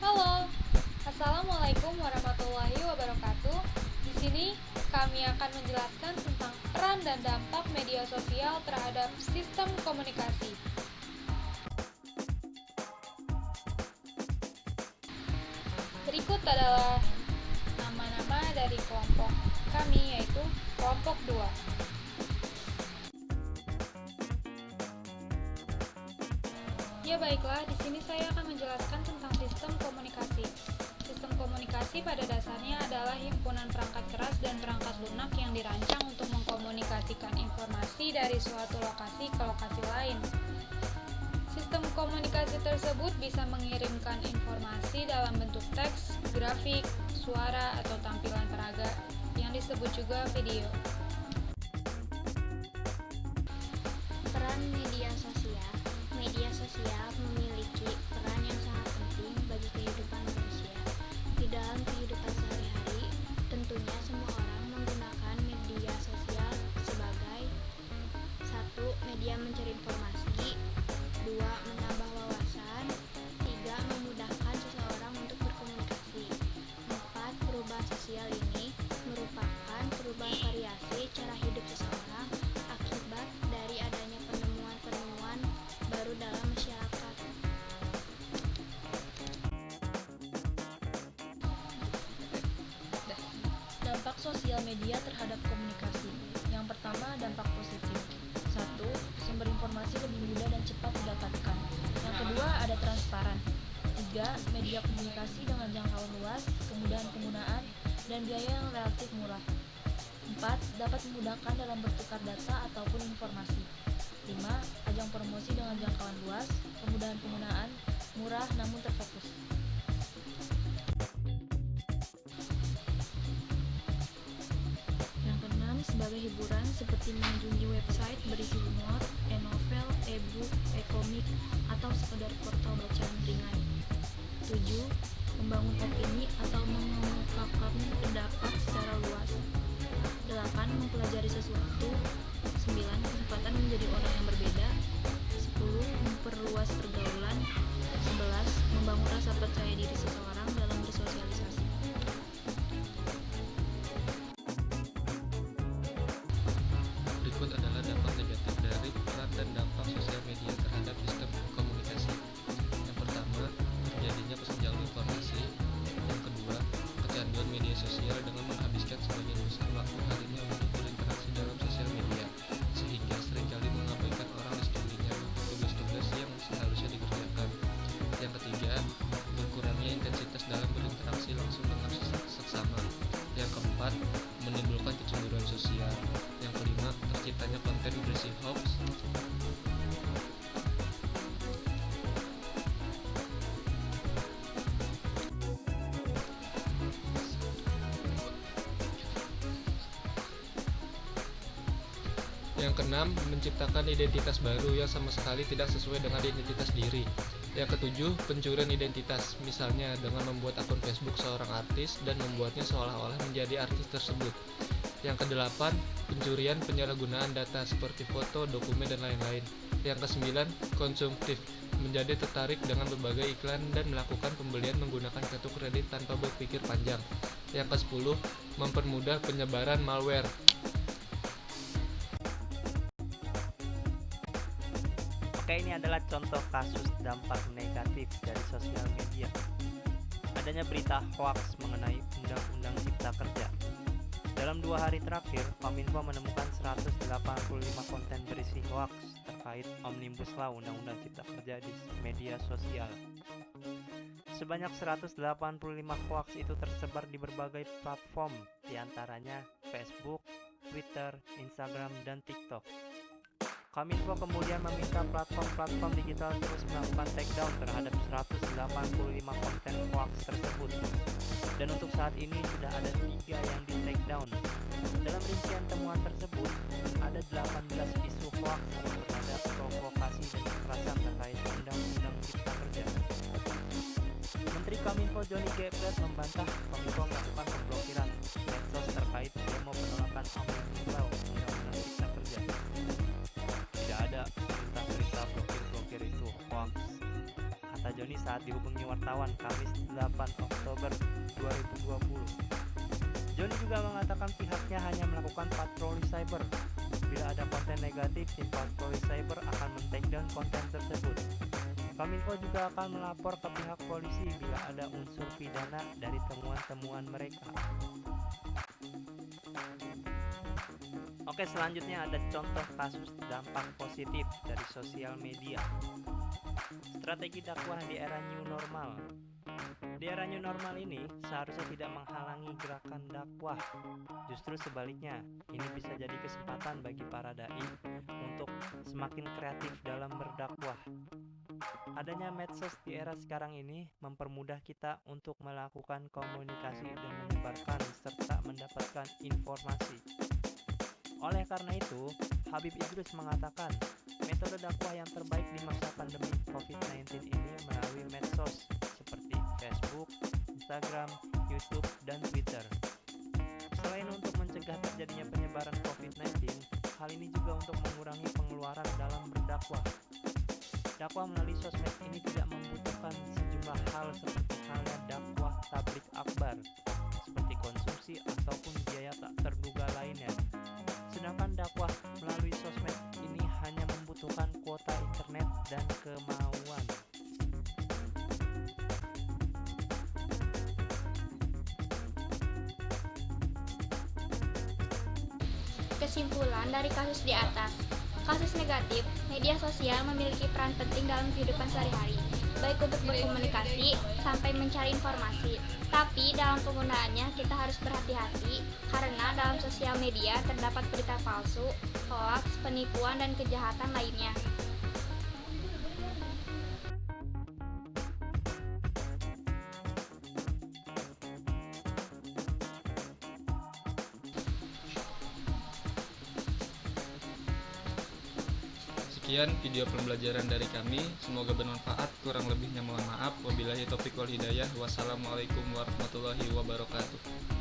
Halo, Assalamualaikum warahmatullahi wabarakatuh. Di sini kami akan menjelaskan tentang peran dan dampak media sosial terhadap sistem komunikasi. Berikut adalah nama-nama dari kelompok kami, yaitu kelompok 2. Ya baiklah, di sini saya akan menjelaskan tentang sistem komunikasi. Sistem komunikasi pada dasarnya adalah himpunan perangkat keras dan perangkat lunak yang dirancang untuk mengkomunikasikan informasi dari suatu lokasi ke lokasi lain. Sistem komunikasi tersebut bisa mengirimkan informasi dalam bentuk teks, grafik, suara, atau tampilan peraga yang disebut juga video. Peran media sosial. Media sosial memiliki peran yang sangat penting bagi kehidupan manusia. Di dalam kehidupan sehari-hari, tentunya semua orang menggunakan media sosial sebagai 1. Media mencari informasi, 2. Menambah wawasan, 3. Memudahkan seseorang untuk berkomunikasi, 4. Perubahan sosial ini merupakan perubahan variasi cara hidup seseorang akibat dari adanya penemuan-penemuan baru dalam masyarakat. Dampak sosial media terhadap komunikasi. Yang pertama, dampak positif. 1. Sumber informasi lebih mudah dan cepat didapatkan. Yang kedua, ada transparan. 3. Media komunikasi dengan jangkauan luas, kemudahan penggunaan, dan biaya yang relatif murah. 4. Dapat memudahkan dalam bertukar data ataupun informasi. 5. Ajang promosi dengan jangkauan luas, kemudahan penggunaan, murah namun terfokus. Yang keenam, sebagai hiburan seperti mengunjungi website berisi humor, e-novel, e-book, e-komik, atau sekedar portal bacaan ringan. 7. Membangun opini atau mengungkapkan pendapat secara luas. 8. Mempelajari sesuatu. 9. Kesempatan menjadi orang yang berbeda. 10. Memperluas pergaulan. 11. Membangun rasa percaya diri seseorang dalam bersosialisasi. Berikut adalah dampak negatif dari peran dan dampak sosial media terhadap sistem komunikasi. Yang pertama, terjadinya kesenjangan informasi. Yang kedua, kecanduan media sosial dengan menghabiskan sebagian besar waktu harinya untuk berinteraksi dalam sosial media, sehingga seringkali mengabaikan orang di sekelilingnya untuk tugas-tugas yang seharusnya dikerjakan. Yang ketiga, berkurangnya intensitas dalam berinteraksi langsung dengan sesama. Yang keempat, menimbulkan kecemburuan sosial. Yang kelima, terciptanya konten berisi hoax. Yang keenam, menciptakan identitas baru yang sama sekali tidak sesuai dengan identitas diri. Yang ketujuh, pencurian identitas, misalnya dengan membuat akun Facebook seorang artis dan membuatnya seolah-olah menjadi artis tersebut. Yang kedelapan, pencurian penyalahgunaan data seperti foto, dokumen, dan lain-lain. Yang kesembilan, konsumtif, menjadi tertarik dengan berbagai iklan dan melakukan pembelian menggunakan kartu kredit tanpa berpikir panjang. Yang kesepuluh, mempermudah penyebaran malware. Oke, ini adalah contoh kasus dampak negatif dari sosial media. Adanya berita hoaks mengenai Undang-Undang Cipta Kerja. Dalam 2 hari terakhir, Kominfo menemukan 185 konten berisi hoaks terkait Omnibus Law Undang-Undang Cipta Kerja di media sosial. Sebanyak 185 hoaks itu tersebar di berbagai platform, diantaranya Facebook, Twitter, Instagram, dan TikTok. Kominfo kemudian meminta platform-platform digital terus melakukan takedown terhadap 185 konten hoax tersebut. Dan untuk saat ini sudah ada 3 yang di takedown. Dalam rincian temuan tersebut, ada 18 isu hoax terhadap provokasi dan kekerasan terkait Undang-Undang Cipta Kerja. Menteri Kominfo Johnny G. Plate membantah Kominfo melakukan pemblokiran medsos terkait demo penolakan Omnibus Law Undang-Undang Cipta Kerja. Tidak ada berita-berita blokir-blokir itu hoax, kata Johnny Joni saat dihubungi wartawan Kamis 8 Oktober 2020. Joni juga mengatakan pihaknya hanya melakukan patroli cyber. Bila ada konten negatif, tim patroli cyber akan men-takedown konten tersebut. Kominfo juga akan melapor ke pihak polisi bila ada unsur pidana dari temuan-temuan mereka. Oke, selanjutnya ada contoh kasus dampak positif dari sosial media. Strategi dakwah di era new normal. Di era new normal ini seharusnya tidak menghalangi gerakan dakwah. Justru sebaliknya, ini bisa jadi kesempatan bagi para dai untuk semakin kreatif dalam berdakwah. Adanya medsos di era sekarang ini mempermudah kita untuk melakukan komunikasi dan menyebarkan serta mendapatkan informasi. Oleh karena itu, Habib Idrus mengatakan, metode dakwah yang terbaik di masa pandemi COVID-19 ini melalui medsos seperti Facebook, Instagram, YouTube, dan Twitter. Selain untuk mencegah terjadinya penyebaran COVID-19, hal ini juga untuk mengurangi pengeluaran dalam berdakwah. Dakwah melalui sosmed ini tidak membutuhkan sejumlah hal seperti halnya dakwah tablik akbar, seperti konsumsi ataupun biaya tak terduga lainnya. Sedangkan dakwah melalui sosmed ini hanya membutuhkan kuota internet dan kemauan. Kesimpulan dari kasus di atas. Kasus negatif, media sosial memiliki peran penting dalam kehidupan sehari-hari, baik untuk berkomunikasi sampai mencari informasi. Tapi dalam penggunaannya kita harus berhati-hati karena dalam sosial media terdapat berita palsu, hoax, penipuan, dan kejahatan lainnya. Sekian video pembelajaran dari kami, semoga bermanfaat, kurang lebihnya mohon maaf. Wabillahi taufiq wal hidayah. Wassalamualaikum warahmatullahi wabarakatuh.